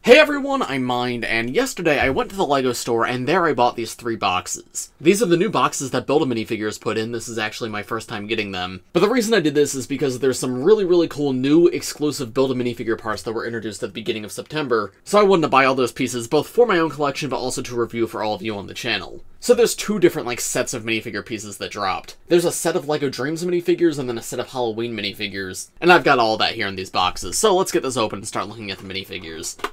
Hey everyone, I'm Mind, and yesterday I went to the LEGO store and there I bought these 3 boxes. These are the new boxes that Build-A-Minifigures put in. This is actually my first time getting them. But the reason I did this is because there's some really cool new exclusive Build-A-Minifigure parts that were introduced at the beginning of September, so I wanted to buy all those pieces both for my own collection but also to review for all of you on the channel. So there's 2 different sets of minifigure pieces that dropped. There's a set of LEGO Dreams minifigures and then a set of Halloween minifigures. And I've got all that here in these boxes, so let's get this open and start looking at the minifigures.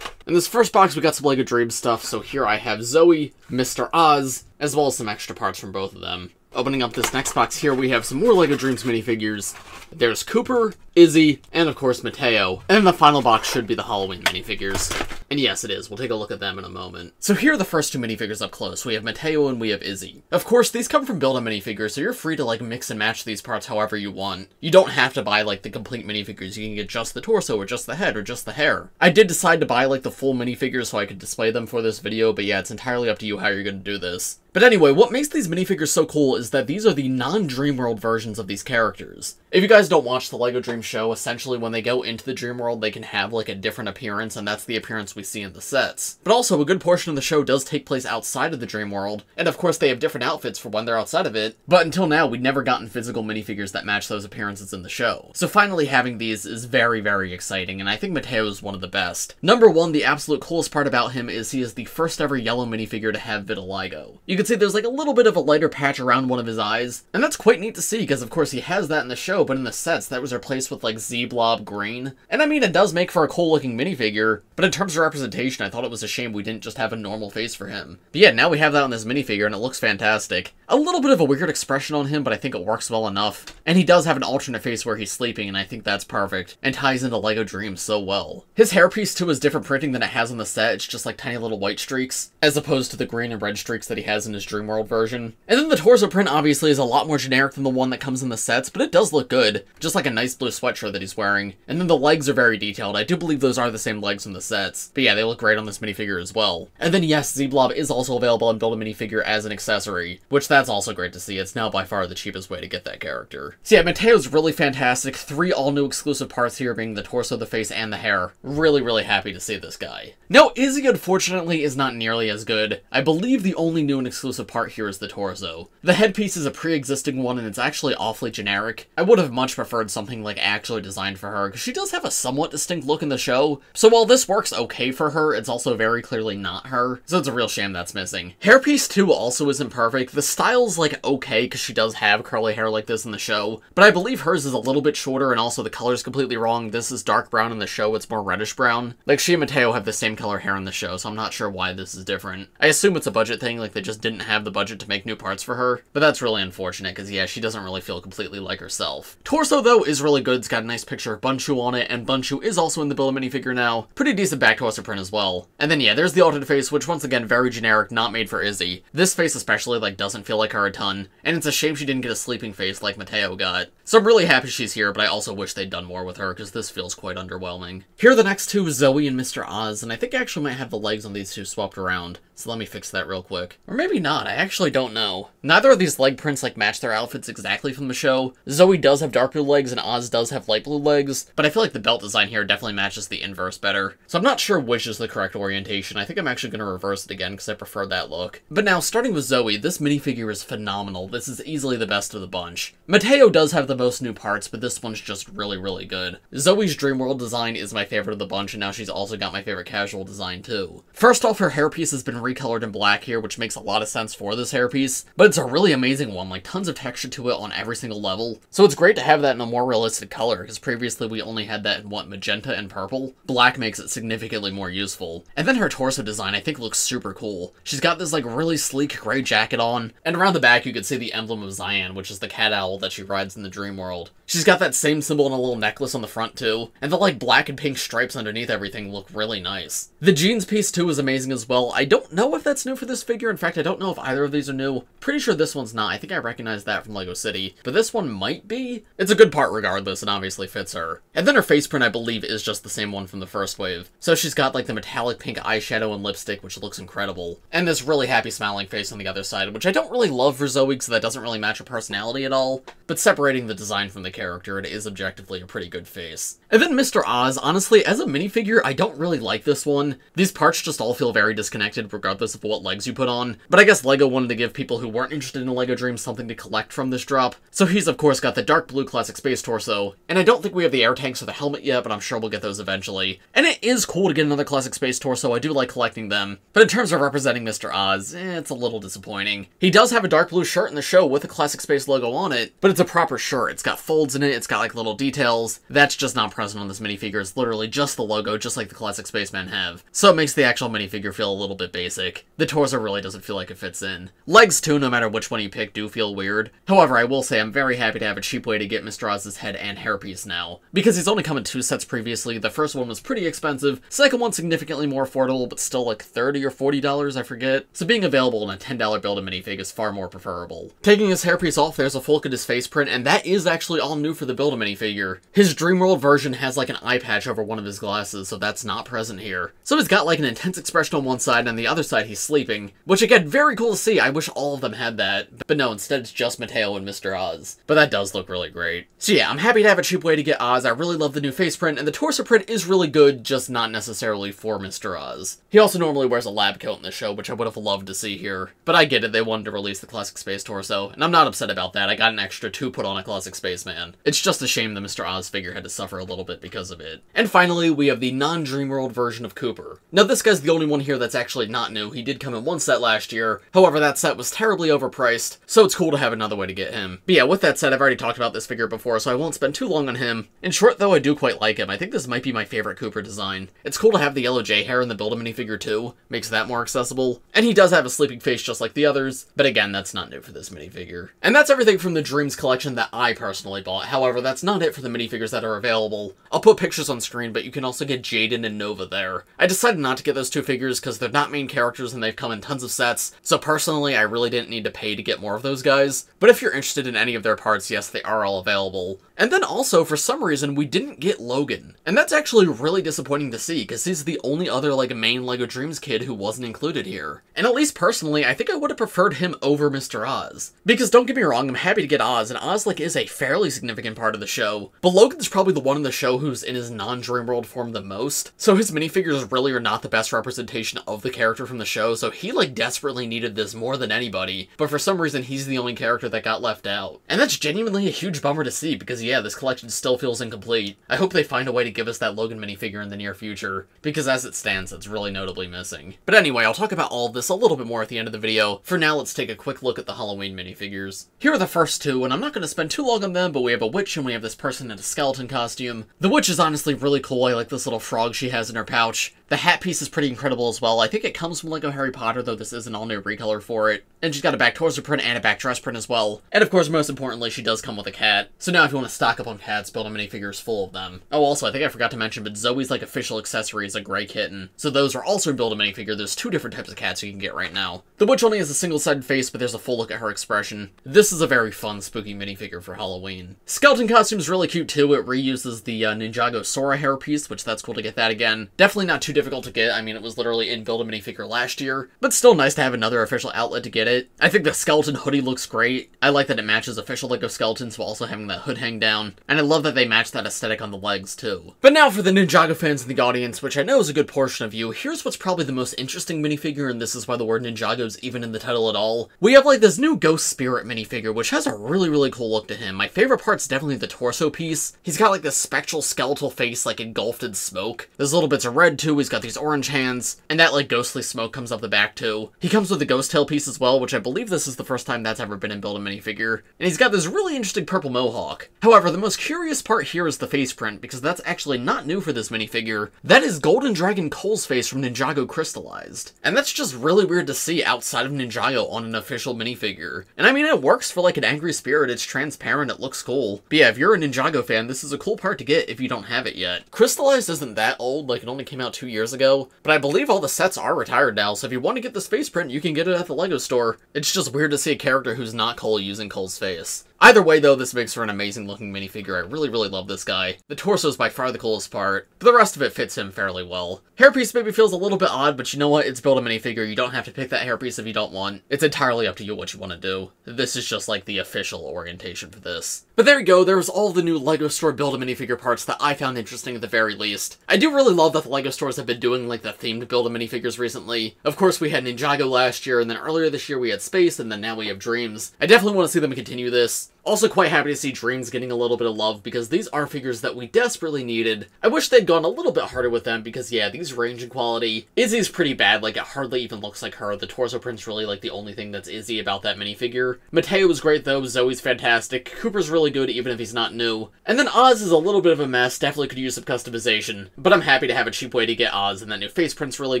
In this first box, we got some LEGO Dreams stuff, so here I have Zoe, Mr. Oz, as well as some extra parts from both of them. Opening up this next box here, we have some more LEGO Dreams minifigures. There's Cooper, Izzy, and of course Mateo. And then the final box should be the Halloween minifigures. And yes, it is. We'll take a look at them in a moment. So here are the first 2 minifigures up close. We have Mateo and we have Izzy. Of course, these come from Build-A-Minifigures, so you're free to mix and match these parts however you want. You don't have to buy the complete minifigures. You can get just the torso or just the head or just the hair. I did decide to buy the full minifigures so I could display them for this video, but yeah, it's entirely up to you how you're going to do this. But anyway, what makes these minifigures so cool is that these are the non-Dreamworld versions of these characters. If you guys don't watch the LEGO Dream show, essentially when they go into the Dreamworld, they can have a different appearance, and that's the appearance we see in the sets. But also, a good portion of the show does take place outside of the Dreamworld, and of course they have different outfits for when they're outside of it, but until now, we'd never gotten physical minifigures that match those appearances in the show. So finally having these is very exciting, and I think Mateo is one of the best. Number 1, the absolute coolest part about him is he is the first ever yellow minifigure to have vitiligo. You can see there's a little bit of a lighter patch around one of his eyes, and that's quite neat to see because of course he has that in the show, but in the sets that was replaced with Z-Blob green. And I mean, it does make for a cool looking minifigure, but in terms of representation I thought it was a shame we didn't just have a normal face for him. But yeah, now we have that on this minifigure and it looks fantastic. A little bit of a weird expression on him, but I think it works well enough. And he does have an alternate face where he's sleeping, and I think that's perfect, and ties into LEGO Dreams so well. His hairpiece too is different printing than it has on the set. It's just tiny little white streaks, as opposed to the green and red streaks that he has in his Dreamworld version. And then the torso print obviously is a lot more generic than the one that comes in the sets, but it does look good. Just a nice blue sweatshirt that he's wearing. And then the legs are very detailed. I do believe those are the same legs from the sets. But yeah, they look great on this minifigure as well. And then yes, Z-Blob is also available in Build-A-Minifigure as an accessory, which that's also great to see. It's now by far the cheapest way to get that character. So yeah, Mateo's really fantastic. 3 all-new exclusive parts here being the torso, the face, and the hair. Really happy to see this guy. Now, Izzy unfortunately is not nearly as good. I believe the only new and exclusive part here is the torso. The headpiece is a pre-existing one and it's actually awfully generic. I would have much preferred something actually designed for her, because she does have a somewhat distinct look in the show. So while this works okay for her, it's also very clearly not her. So it's a real shame that's missing. Hairpiece 2 also isn't perfect. The style's okay because she does have curly hair like this in the show, but I believe hers is a little bit shorter and also the color's completely wrong. This is dark brown in the show, it's more reddish brown. She and Mateo have the same color hair in the show, so I'm not sure why this is different. I assume it's a budget thing, they just didn't have the budget to make new parts for her, but that's really unfortunate because yeah, she doesn't really feel completely like herself. Torso though is really good. It's got a nice picture of Bunchu on it, and Bunchu is also in the Build-A-Minifigure now. Pretty decent back torso print as well. And then yeah, there's the alternate face, which once again, very generic, not made for Izzy. This face especially, doesn't feel like her a ton, and it's a shame she didn't get a sleeping face like Mateo got. So I'm really happy she's here, but I also wish they'd done more with her, because this feels quite underwhelming. Here are the next 2, Zoe and Mr. Oz, and I think I actually might have the legs on these 2 swapped around, so let me fix that real quick. Or maybe not, I actually don't know. Neither of these leg prints match their outfits exactly from the show. Zoe does have dark blue legs and Oz does have light blue legs, but I feel like the belt design here definitely matches the inverse better. So I'm not sure which is the correct orientation. I think I'm actually going to reverse it again because I prefer that look. But now, starting with Zoe, this minifigure is phenomenal. This is easily the best of the bunch. Mateo does have the most new parts, but this one's just really good. Zoe's Dreamworld design is my favorite of the bunch, and now she's also got my favorite casual design too. First off, her hairpiece has been recolored in black here, which makes a lot of sense for this hairpiece, but it's a really amazing one, tons of texture to it on every single level. So it's great to have that in a more realistic color, because previously we only had that in magenta and purple. Black makes it significantly more useful. And then her torso design I think looks super cool. She's got this really sleek gray jacket on, and around the back you can see the emblem of Zion, which is the cat owl that she rides in the Dreamworld. She's got that same symbol and a little necklace on the front too, and the black and pink stripes underneath everything look really nice. The jeans piece too is amazing as well. I don't know if that's new for this figure. In fact, I don't know if either of these are new. Pretty sure this one's not. I think I recognize that from LEGO City, but this one might be. It's a good part regardless, and obviously fits her. And then her face print, I believe, is just the same one from the first wave. So she's got the metallic pink eyeshadow and lipstick, which looks incredible. And this really happy smiling face on the other side, which I don't really love for Zoe because that doesn't really match her personality at all. but separating the design from the character, it is objectively a pretty good face. And then Mr. Oz, honestly, as a minifigure, I don't really like this one. These parts just all feel very disconnected regardless of what legs you put on, but I guess LEGO wanted to give people who weren't interested in LEGO Dreams something to collect from this drop. So he's of course got the dark blue classic space torso, and I don't think we have the air tanks or the helmet yet, but I'm sure we'll get those eventually. And it is cool to get another classic space torso, I do like collecting them, but in terms of representing Mr. Oz, it's a little disappointing. He does have a dark blue shirt in the show with a classic space logo on it, but it's a proper shirt. It's got folds in it, it's got like little details. That's just not present on this minifigure. It's literally just the logo, just like the classic spacemen have. So it makes the actual minifigure feel a little bit basic. The torso really doesn't feel like it fits in. Legs too, no matter which one you pick, do feel weird. However, I will say I'm very happy to have a cheap way to get Mr. Oz's head and hairpiece now, because he's only come in 2 sets previously. The first one was pretty expensive, second one significantly more affordable, but still like $30 or $40, I forget. So being available in a $10 Build-A-Minifig is far more preferable. Taking his hairpiece off, there's a full Fulcadus face print, and that is actually all new for the Build-A-Minifigure. His Dreamworld version has like an eye patch over one of his glasses, so that's not present here. So he's got like an intense expression on one side, and on the other side he's sleeping, which again, very cool to see. I wish all of them had that, but no, instead it's just Mateo and Mr. Oz. But that does look really great. So yeah, I'm happy to have a cheap way to get Oz. I really love the new face print, and the torso print is really good, just not necessarily for Mr. Oz. He also normally wears a lab coat in the show, which I would have loved to see here. But I get it, they wanted to release the classic space torso, and I'm not upset about that. I got an extra 2 put on a classic spaceman. It's just a shame the Mr. Oz figure had to suffer a little bit because of it. And finally, we have the non-Dreamworld version of Cooper. Now this guy's the only one here that's actually not new. He did come in 1 set last year. However, that set was terribly overpriced, so it's cool to have another way to get him. But yeah, with that said, I've already talked about this figure before, so I won't spend too long on him. In short though, I do quite like him. I think this might be my favorite Cooper design. It's cool to have the yellow J hair in the Build-A-Minifigure too. Makes that more accessible. And he does have a sleeping face just like the others, but again, that's not new for this minifigure. And that's everything from the Dreams collection that I personally bought. However, that's not it for the minifigures that are available. I'll put pictures on screen, but you can also get Jaden and Nova there. I decided not to get those 2 figures because they're not main characters and they've come in tons of sets, so personally I really didn't need to pay to get more of those guys. But if you're interested in any of their parts, yes, they are all available. And then also, for some reason, we didn't get Logan. And that's actually really disappointing to see, because he's the only other like main LEGO Dreams kid who wasn't included here. And at least personally, I think I would have preferred him over Mr. Oz. Because don't get me wrong, I'm happy to get Oz, and Oz like is a fairly significant part of the show, but Logan's probably the one in the show who's in his non-Dreamworld form the most, so his minifigures really are not the best representation of the character from the show, so he like desperately needed this more than anybody, but for some reason he's the only character that got left out. And that's genuinely a huge bummer to see, because yeah, this collection still feels incomplete. I hope they find a way to give us that Logan minifigure in the near future, because as it stands, it's really notably missing. But anyway, I'll talk about all of this a little bit more at the end of the video. For now, let's take a quick look at the Halloween minifigures. Here are the first 2, and I'm not going to spend too long on them, but we have a witch and we have this person in a skeleton costume. The witch is honestly really cool. I like this little frog she has in her pouch. The hat piece is pretty incredible as well. I think it comes from LEGO Harry Potter, though this is an all-new recolor for it. And she's got a back torso print and a back dress print as well. And of course, most importantly, she does come with a cat. So now if you want to stock up on cats, build a minifigures full of them. Oh, also, I think I forgot to mention, but Zoe's like official accessory is a gray kitten. So those are also in Build-A-Minifigure. There's 2 different types of cats you can get right now. The witch only has a single-sided face, but there's a full look at her expression. This is a very fun, spooky minifigure for Halloween. Skeleton costume's really cute too. It reuses the Ninjago Sora hairpiece, which that's cool to get that again. Definitely not too difficult to get. I mean, it was literally in Build-A-Minifigure last year, but still nice to have another official outlet to get it. I think the skeleton hoodie looks great. I like that it matches official LEGO skeletons while also having that hood hang down, and I love that they match that aesthetic on the legs too. But now for the Ninjago fans in the audience, which I know is a good portion of you, here's what's probably the most interesting minifigure, and this is why the word Ninjago's even in the title at all. We have like this new Ghost Spirit minifigure, which has a really cool look to him. My favorite part's definitely the torso piece. He's got like this spectral skeletal face like engulfed in smoke. There's little bits of red too, he's got these orange hands, and that like ghostly smoke comes up the back too. He comes with a ghost tail piece as well, which I believe this is the first time that's ever been in Build-A-Minifigure. And he's got this really interesting purple mohawk. However, the most curious part here is the face print, because that's actually not new for this minifigure. That is Golden Dragon Cole's face from Ninjago Crystallized. And that's just really weird to see outside of Ninjago on an official minifigure. And I mean, it works for like an angry spirit, it's transparent, it looks cool. But yeah, if you're a Ninjago fan, this is a cool part to get if you don't have it yet. Crystallized isn't that old, like it only came out 2 years ago, but I believe all the sets are retired now, so if you want to get this face print, you can get it at the LEGO store. It's just weird to see a character who's not Cole using Cole's face. Either way, though, this makes for an amazing looking minifigure. I really, really love this guy. The torso is by far the coolest part, but the rest of it fits him fairly well. Hairpiece maybe feels a little bit odd, but you know what? It's Build-A-Minifigure. You don't have to pick that hairpiece if you don't want. It's entirely up to you what you want to do. This is just like the official orientation for this. But there you go, there's all the new LEGO Store Build-A-Minifigure parts that I found interesting at the very least. I do really love that the LEGO stores have been doing like the themed Build-A-Minifigures recently. Of course, we had Ninjago last year, and then earlier this year we had Space, and then now we have Dreams. I definitely want to see them continue this. Also quite happy to see Dreams getting a little bit of love, because these are figures that we desperately needed. I wish they'd gone a little bit harder with them, because yeah, these range in quality. Izzy's pretty bad, like it hardly even looks like her. The torso print's really like the only thing that's Izzy about that minifigure. Mateo was great though, Zoe's fantastic, Cooper's really good even if he's not new. And then Oz is a little bit of a mess, definitely could use some customization, but I'm happy to have a cheap way to get Oz, and that new face print's really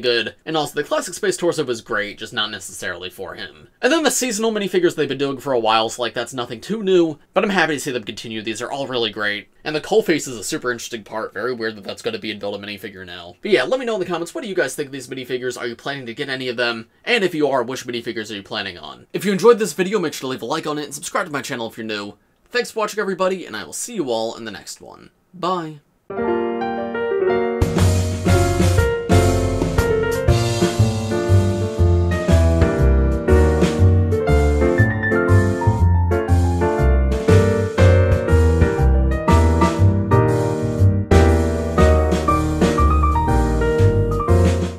good. And also the classic Space torso was great, just not necessarily for him. And then the seasonal minifigures they've been doing for a while, so like that's nothing too new, but I'm happy to see them continue. These are all really great. And the Coalface is a super interesting part. Very weird that that's going to be in Build-A-Minifigure now. But yeah, let me know in the comments, what do you guys think of these minifigures? Are you planning to get any of them? And if you are, which minifigures are you planning on? If you enjoyed this video, make sure to leave a like on it and subscribe to my channel if you're new. Thanks for watching, everybody, and I will see you all in the next one. Bye.